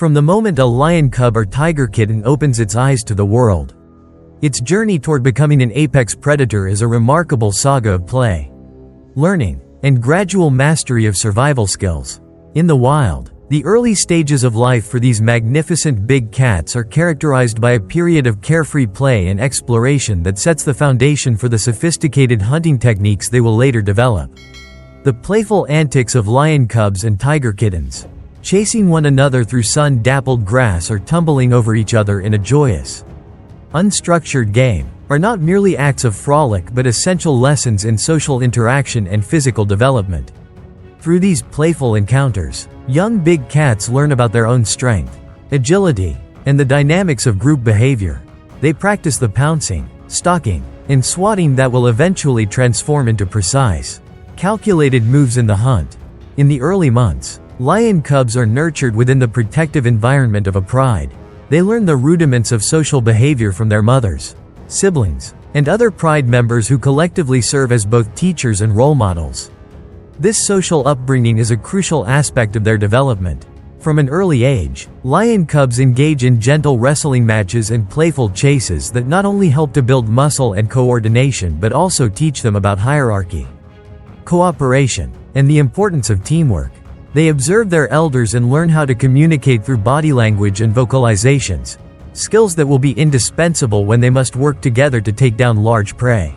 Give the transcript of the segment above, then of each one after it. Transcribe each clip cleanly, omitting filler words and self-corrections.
From the moment a lion cub or tiger kitten opens its eyes to the world, its journey toward becoming an apex predator is a remarkable saga of play, learning, and gradual mastery of survival skills. In the wild, the early stages of life for these magnificent big cats are characterized by a period of carefree play and exploration that sets the foundation for the sophisticated hunting techniques they will later develop. The playful antics of lion cubs and tiger kittens, chasing one another through sun-dappled grass or tumbling over each other in a joyous, unstructured game, are not merely acts of frolic but essential lessons in social interaction and physical development. Through these playful encounters, young big cats learn about their own strength, agility, and the dynamics of group behavior. They practice the pouncing, stalking, and swatting that will eventually transform into precise, calculated moves in the hunt. In the early months, lion cubs are nurtured within the protective environment of a pride. They learn the rudiments of social behavior from their mothers, siblings, and other pride members who collectively serve as both teachers and role models. This social upbringing is a crucial aspect of their development. From an early age, lion cubs engage in gentle wrestling matches and playful chases that not only help to build muscle and coordination but also teach them about hierarchy, cooperation, and the importance of teamwork. They observe their elders and learn how to communicate through body language and vocalizations, skills that will be indispensable when they must work together to take down large prey.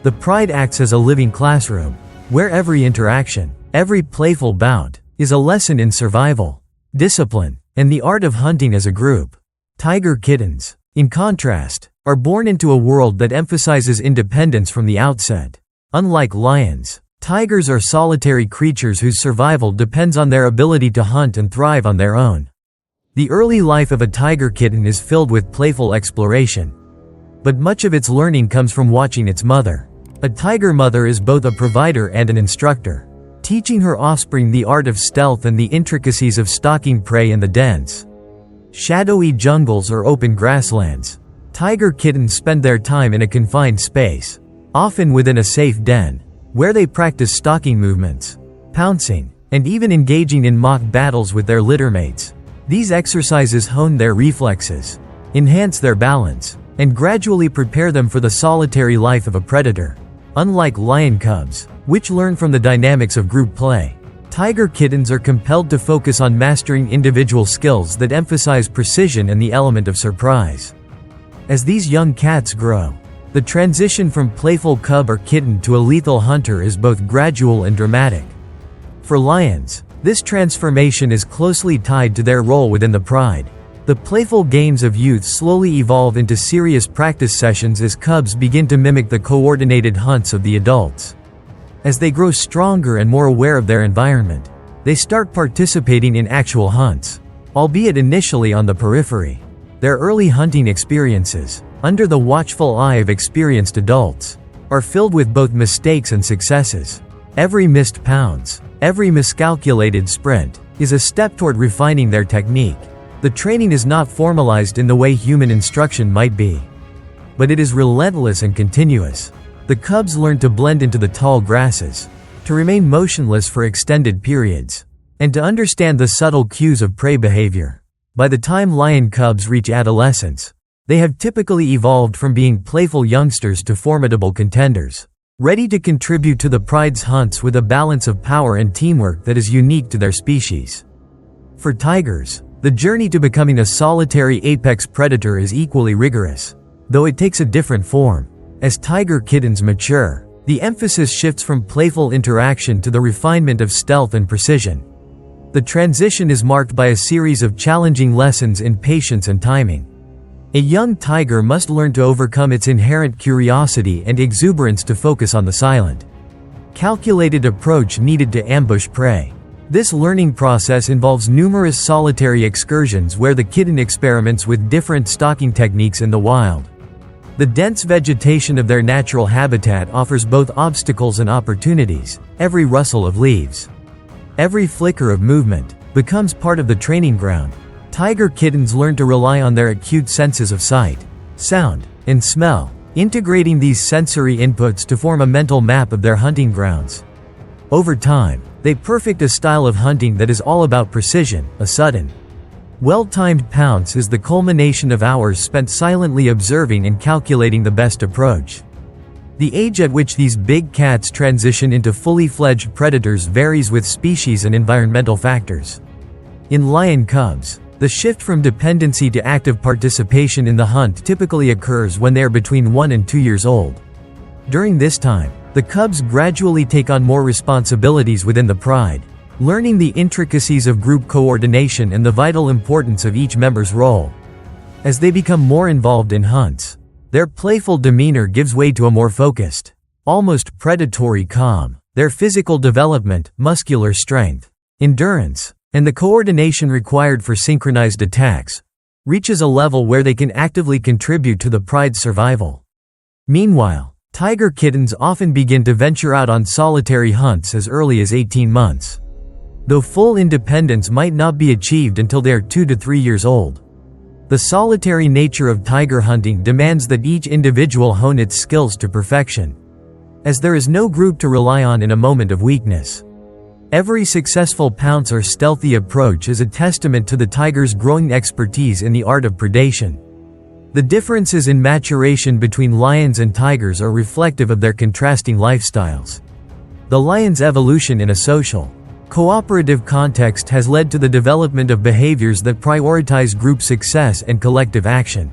The pride acts as a living classroom, where every interaction, every playful bout, is a lesson in survival, discipline, and the art of hunting as a group. Tiger kittens, in contrast, are born into a world that emphasizes independence from the outset. Unlike lions, tigers are solitary creatures whose survival depends on their ability to hunt and thrive on their own. The early life of a tiger kitten is filled with playful exploration, but much of its learning comes from watching its mother. A tiger mother is both a provider and an instructor, teaching her offspring the art of stealth and the intricacies of stalking prey in the dense, shadowy jungles or open grasslands. Tiger kittens spend their time in a confined space, often within a safe den, where they practice stalking movements, pouncing, and even engaging in mock battles with their littermates. These exercises hone their reflexes, enhance their balance, and gradually prepare them for the solitary life of a predator. Unlike lion cubs, which learn from the dynamics of group play, tiger kittens are compelled to focus on mastering individual skills that emphasize precision and the element of surprise. As these young cats grow, the transition from playful cub or kitten to a lethal hunter is both gradual and dramatic. For lions, this transformation is closely tied to their role within the pride. The playful games of youth slowly evolve into serious practice sessions as cubs begin to mimic the coordinated hunts of the adults. As they grow stronger and more aware of their environment, they start participating in actual hunts, albeit initially on the periphery. Their early hunting experiences, under the watchful eye of experienced adults, are filled with both mistakes and successes. Every missed pounce, every miscalculated sprint, is a step toward refining their technique. The training is not formalized in the way human instruction might be, but it is relentless and continuous. The cubs learn to blend into the tall grasses, to remain motionless for extended periods, and to understand the subtle cues of prey behavior. By the time lion cubs reach adolescence, they have typically evolved from being playful youngsters to formidable contenders, ready to contribute to the pride's hunts with a balance of power and teamwork that is unique to their species. For tigers, the journey to becoming a solitary apex predator is equally rigorous, though it takes a different form. As tiger kittens mature, the emphasis shifts from playful interaction to the refinement of stealth and precision. The transition is marked by a series of challenging lessons in patience and timing. A young tiger must learn to overcome its inherent curiosity and exuberance to focus on the silent, calculated approach needed to ambush prey. This learning process involves numerous solitary excursions where the kitten experiments with different stalking techniques in the wild. The dense vegetation of their natural habitat offers both obstacles and opportunities. Every rustle of leaves, every flicker of movement, becomes part of the training ground. Tiger kittens learn to rely on their acute senses of sight, sound, and smell, integrating these sensory inputs to form a mental map of their hunting grounds. Over time, they perfect a style of hunting that is all about precision, a sudden, Well-timed pounce is the culmination of hours spent silently observing and calculating the best approach. The age at which these big cats transition into fully fledged predators varies with species and environmental factors. In lion cubs, the shift from dependency to active participation in the hunt typically occurs when they are between 1 and 2 years old. During this time, the cubs gradually take on more responsibilities within the pride, learning the intricacies of group coordination and the vital importance of each member's role. As they become more involved in hunts, their playful demeanor gives way to a more focused, almost predatory calm. Their physical development, muscular strength, endurance, and the coordination required for synchronized attacks reaches a level where they can actively contribute to the pride's survival. Meanwhile, tiger kittens often begin to venture out on solitary hunts as early as 18 months. Though full independence might not be achieved until they are 2 to 3 years old. The solitary nature of tiger hunting demands that each individual hone its skills to perfection, as there is no group to rely on in a moment of weakness. Every successful pounce or stealthy approach is a testament to the tiger's growing expertise in the art of predation. The differences in maturation between lions and tigers are reflective of their contrasting lifestyles. The lion's evolution in a social, cooperative context has led to the development of behaviors that prioritize group success and collective action.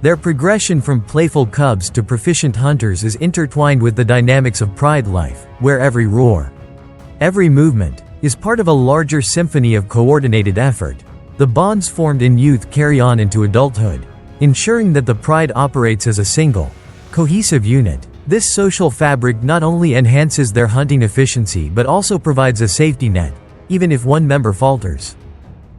Their progression from playful cubs to proficient hunters is intertwined with the dynamics of pride life, where every roar, every movement, is part of a larger symphony of coordinated effort. The bonds formed in youth carry on into adulthood, ensuring that the pride operates as a single, cohesive unit. This social fabric not only enhances their hunting efficiency but also provides a safety net, even if one member falters.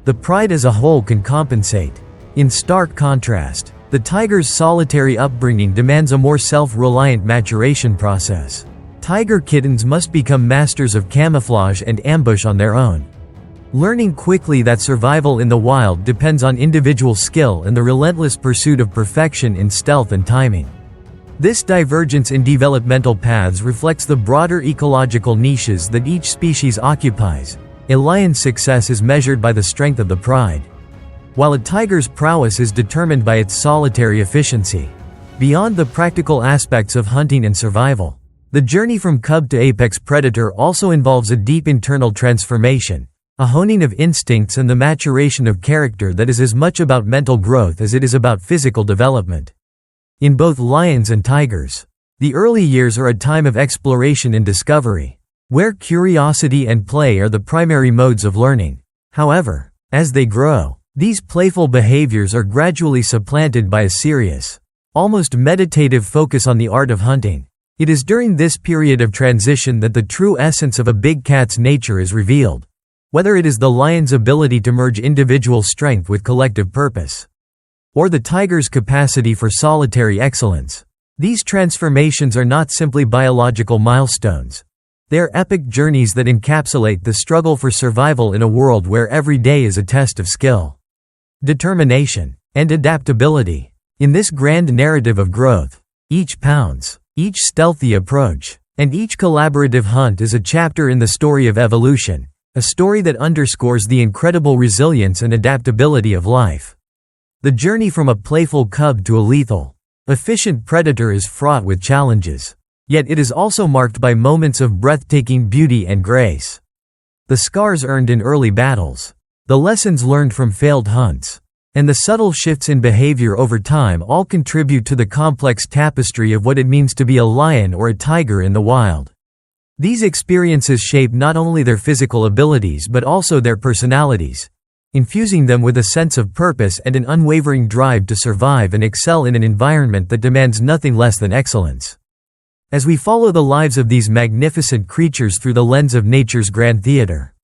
The pride as a whole can compensate. In stark contrast, the tiger's solitary upbringing demands a more self-reliant maturation process. Tiger kittens must become masters of camouflage and ambush on their own, learning quickly that survival in the wild depends on individual skill and the relentless pursuit of perfection in stealth and timing. This divergence in developmental paths reflects the broader ecological niches that each species occupies. A lion's success is measured by the strength of the pride, while a tiger's prowess is determined by its solitary efficiency. Beyond the practical aspects of hunting and survival, the journey from cub to apex predator also involves a deep internal transformation, a honing of instincts and the maturation of character that is as much about mental growth as it is about physical development. In both lions and tigers, the early years are a time of exploration and discovery, where curiosity and play are the primary modes of learning. However, as they grow, these playful behaviors are gradually supplanted by a serious, almost meditative focus on the art of hunting. It is during this period of transition that the true essence of a big cat's nature is revealed, whether it is the lion's ability to merge individual strength with collective purpose, or the tiger's capacity for solitary excellence. These transformations are not simply biological milestones. They are epic journeys that encapsulate the struggle for survival in a world where every day is a test of skill, determination, and adaptability. In this grand narrative of growth, each pounce, each stealthy approach, and each collaborative hunt is a chapter in the story of evolution, a story that underscores the incredible resilience and adaptability of life. The journey from a playful cub to a lethal, efficient predator is fraught with challenges, yet it is also marked by moments of breathtaking beauty and grace. The scars earned in early battles, the lessons learned from failed hunts, and the subtle shifts in behavior over time all contribute to the complex tapestry of what it means to be a lion or a tiger in the wild. These experiences shape not only their physical abilities but also their personalities, infusing them with a sense of purpose and an unwavering drive to survive and excel in an environment that demands nothing less than excellence. As we follow the lives of these magnificent creatures through the lens of nature's grand theater,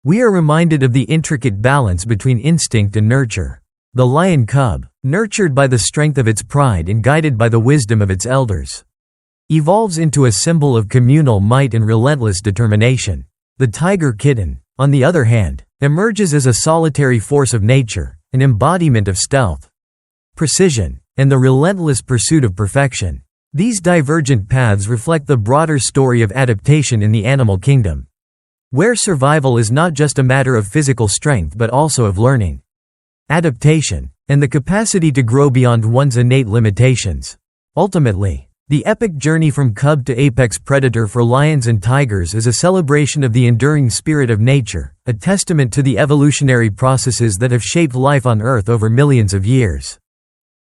we are reminded of the intricate balance between instinct and nurture. The lion cub, nurtured by the strength of its pride and guided by the wisdom of its elders, evolves into a symbol of communal might and relentless determination. The tiger kitten, on the other hand, emerges as a solitary force of nature, an embodiment of stealth, precision, and the relentless pursuit of perfection. These divergent paths reflect the broader story of adaptation in the animal kingdom, where survival is not just a matter of physical strength but also of learning, adaptation, and the capacity to grow beyond one's innate limitations. Ultimately, the epic journey from cub to apex predator for lions and tigers is a celebration of the enduring spirit of nature, a testament to the evolutionary processes that have shaped life on Earth over millions of years.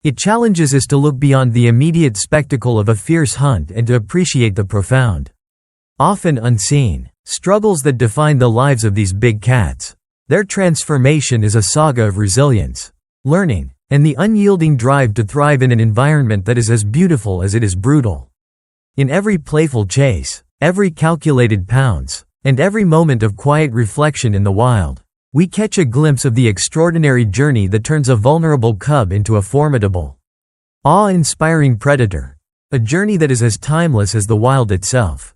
It challenges us to look beyond the immediate spectacle of a fierce hunt and to appreciate the profound, often unseen, struggles that define the lives of these big cats. Their transformation is a saga of resilience, learning, and the unyielding drive to thrive in an environment that is as beautiful as it is brutal. In every playful chase, every calculated pounce, and every moment of quiet reflection in the wild, we catch a glimpse of the extraordinary journey that turns a vulnerable cub into a formidable, awe-inspiring predator, a journey that is as timeless as the wild itself.